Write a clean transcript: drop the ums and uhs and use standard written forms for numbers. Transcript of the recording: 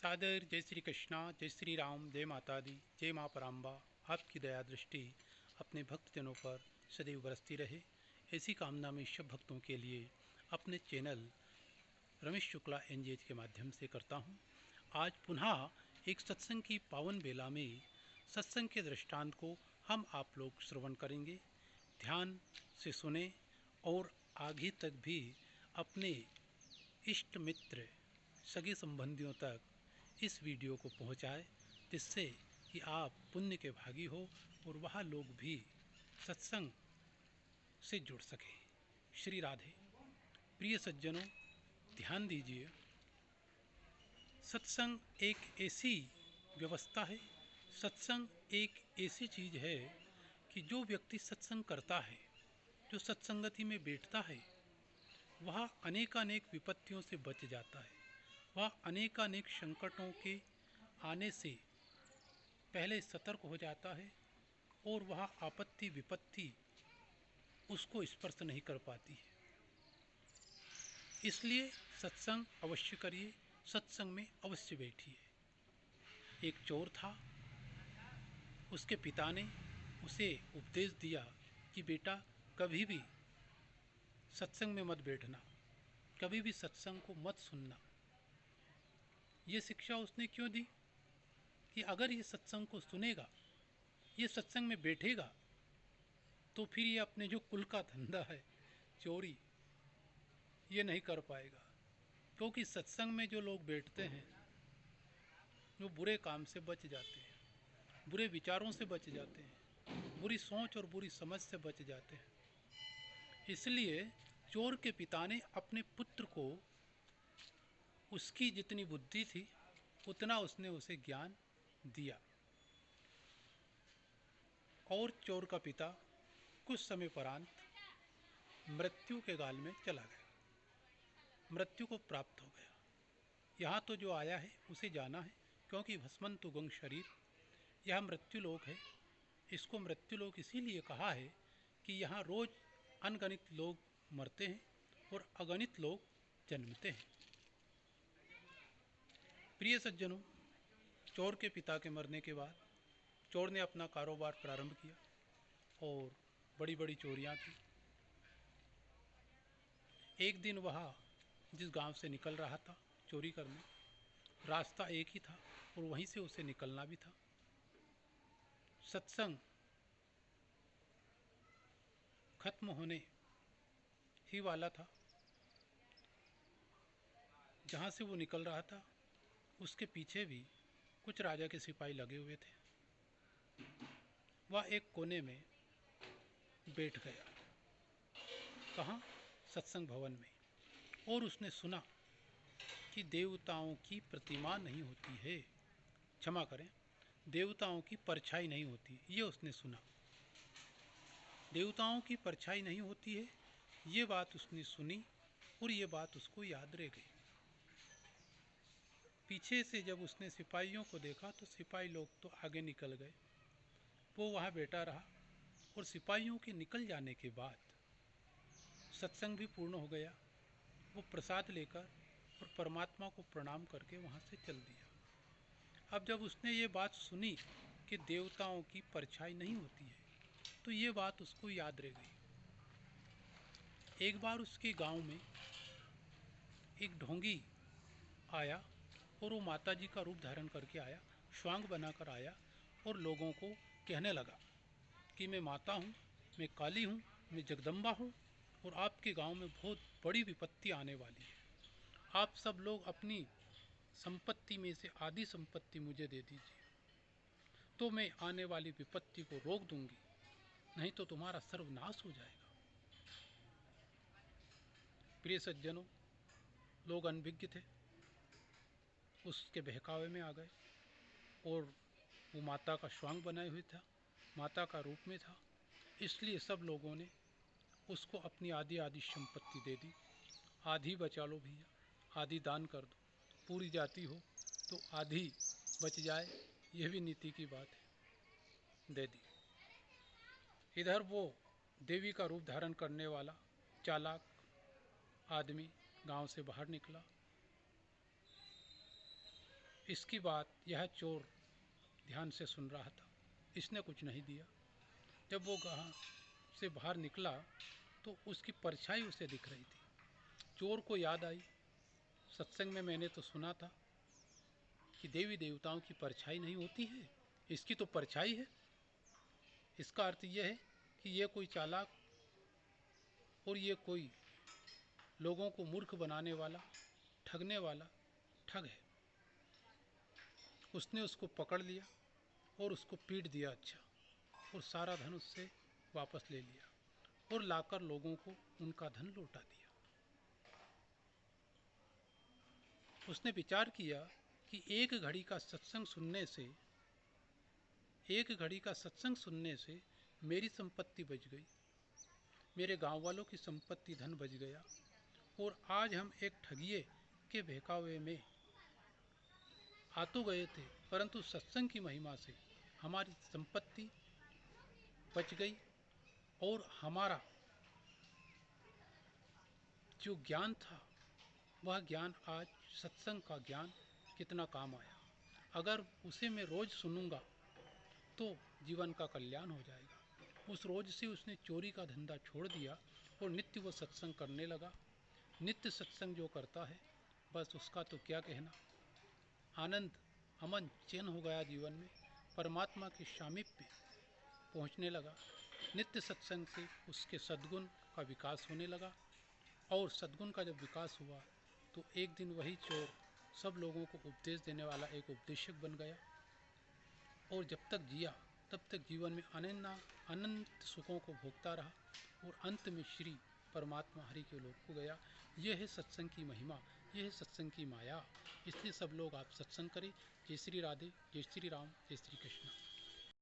सादर जय श्री कृष्णा, जय श्री राम, जय माता दी, जय माँ पराम्बा। आपकी दया दृष्टि अपने भक्तजनों पर सदैव बरसती रहे, ऐसी कामना में सब भक्तों के लिए अपने चैनल रमेश शुक्ला एनजेएच के माध्यम से करता हूँ। आज पुनः एक सत्संग की पावन बेला में सत्संग के दृष्टांत को हम आप लोग श्रवण करेंगे। ध्यान से सुने और आगे तक भी अपने इष्ट मित्र सगे संबंधियों तक इस वीडियो को पहुंचाए, जिससे कि आप पुण्य के भागी हो और वह लोग भी सत्संग से जुड़ सकें। श्री राधे। प्रिय सज्जनों, ध्यान दीजिए। सत्संग एक ऐसी व्यवस्था है, सत्संग एक ऐसी चीज़ है कि जो व्यक्ति सत्संग करता है, जो सत्संगति में बैठता है, वह अनेकानेक विपत्तियों से बच जाता है। वह अनेकानेक संकटों के आने से पहले सतर्क हो जाता है और वह आपत्ति विपत्ति उसको स्पर्श नहीं कर पाती है। इसलिए सत्संग अवश्य करिए, सत्संग में अवश्य बैठिए। एक चोर था, उसके पिता ने उसे उपदेश दिया कि बेटा कभी भी सत्संग में मत बैठना, कभी भी सत्संग को मत सुनना। ये शिक्षा उसने क्यों दी कि अगर ये सत्संग को सुनेगा, ये सत्संग में बैठेगा, तो फिर ये अपने जो कुल का धंधा है चोरी, ये नहीं कर पाएगा। क्योंकि सत्संग में जो लोग बैठते हैं वो बुरे काम से बच जाते हैं, बुरे विचारों से बच जाते हैं, बुरी सोच और बुरी समझ से बच जाते हैं। इसलिए चोर के पिता ने अपने पुत्र को उसकी जितनी बुद्धि थी उतना उसने उसे ज्ञान दिया। और चोर का पिता कुछ समय परांत मृत्यु के गाल में चला गया, मृत्यु को प्राप्त हो गया। यहाँ तो जो आया है उसे जाना है, क्योंकि भस्मंतु गंग शरीर, यह मृत्युलोक है। इसको मृत्युलोक इसीलिए कहा है कि यहाँ रोज अनगणित लोग मरते हैं और अगणित लोग जन्मते हैं। प्रिय सज्जनों, चोर के पिता के मरने के बाद चोर ने अपना कारोबार प्रारंभ किया और बड़ी बड़ी चोरियां की। एक दिन वह जिस गांव से निकल रहा था चोरी करने, रास्ता एक ही था और वहीं से उसे निकलना भी था। सत्संग खत्म होने ही वाला था। जहाँ से वो निकल रहा था उसके पीछे भी कुछ राजा के सिपाही लगे हुए थे। वह एक कोने में बैठ गया। कहाँ? सत्संग भवन में। और उसने सुना कि देवताओं की प्रतिमा नहीं होती है, क्षमा करें, देवताओं की परछाई नहीं होती, ये उसने सुना। देवताओं की परछाई नहीं होती है, ये बात उसने सुनी और ये बात उसको याद रह गई। पीछे से जब उसने सिपाहियों को देखा तो सिपाही लोग तो आगे निकल गए, वो वहाँ बैठा रहा। और सिपाहियों के निकल जाने के बाद सत्संग भी पूर्ण हो गया। वो प्रसाद लेकर और परमात्मा को प्रणाम करके वहाँ से चल दिया। अब जब उसने ये बात सुनी कि देवताओं की परछाई नहीं होती है, तो ये बात उसको याद रह गई। एक बार उसके गांव में एक ढोंगी आया और वो माता जी का रूप धारण करके आया, श्वांग बनाकर आया और लोगों को कहने लगा कि मैं माता हूँ, मैं काली हूँ, मैं जगदम्बा हूँ और आपके गांव में बहुत बड़ी विपत्ति आने वाली है। आप सब लोग अपनी संपत्ति में से आधी संपत्ति मुझे दे दीजिए, तो मैं आने वाली विपत्ति को रोक दूंगी, नहीं तो तुम्हारा सर्वनाश हो जाएगा। प्रिय सज्जनों, लोग अनभिज्ञ थे, उसके बहकावे में आ गए और वो माता का श्वांग बनाए हुए था, माता का रूप में था। इसलिए सब लोगों ने उसको अपनी आधी आधी संपत्ति दे दी। आधी बचा लो भैया, आधी दान कर दो, पूरी जाति हो तो आधी बच जाए, यह भी नीति की बात है, दे दी। इधर वो देवी का रूप धारण करने वाला चालाक आदमी गांव से बाहर निकला इसकी बात यह चोर ध्यान से सुन रहा था। इसने कुछ नहीं दिया। जब वो गांव से बाहर निकला तो उसकी परछाई उसे दिख रही थी। चोर को याद आई, सत्संग में मैंने तो सुना था कि देवी देवताओं की परछाई नहीं होती है, इसकी तो परछाई है। इसका अर्थ यह है कि ये कोई चालाक और ये कोई लोगों को मूर्ख बनाने वाला, ठगने वाला ठग है। उसने उसको पकड़ लिया और उसको पीट दिया अच्छा, और सारा धन उससे वापस ले लिया और लाकर लोगों को उनका धन लौटा दिया। उसने विचार किया कि एक घड़ी का सत्संग सुनने से मेरी संपत्ति बच गई, मेरे गांव वालों की संपत्ति धन बच गया, और आज हम एक ठगिए के बहकावे में आ तो गए थे, परंतु सत्संग की महिमा से हमारी संपत्ति बच गई और हमारा जो ज्ञान था वह ज्ञान, आज सत्संग का ज्ञान कितना काम आया। अगर उसे मैं रोज सुनूंगा तो जीवन का कल्याण हो जाएगा। उस रोज से उसने चोरी का धंधा छोड़ दिया और नित्य वो सत्संग करने लगा। नित्य सत्संग जो करता है बस उसका तो क्या कहना। आनंद, अमन, चैन हो गया जीवन में, परमात्मा के सामीप्य पहुंचने लगा। नित्य सत्संग से उसके सद्गुण का विकास होने लगा, और सद्गुण का जब विकास हुआ तो एक दिन वही चोर सब लोगों को उपदेश देने वाला एक उपदेशक बन गया, और जब तक जिया तब तक जीवन में अनंत सुखों को भोगता रहा, और अंत में श्री परमात्मा हरि के लोक को गया। यह है सत्संग की महिमा, यह है सत्संग की माया। इसलिए सब लोग आप सत्संग करें। जय श्री राधे, जय श्री राम, जय श्री कृष्ण।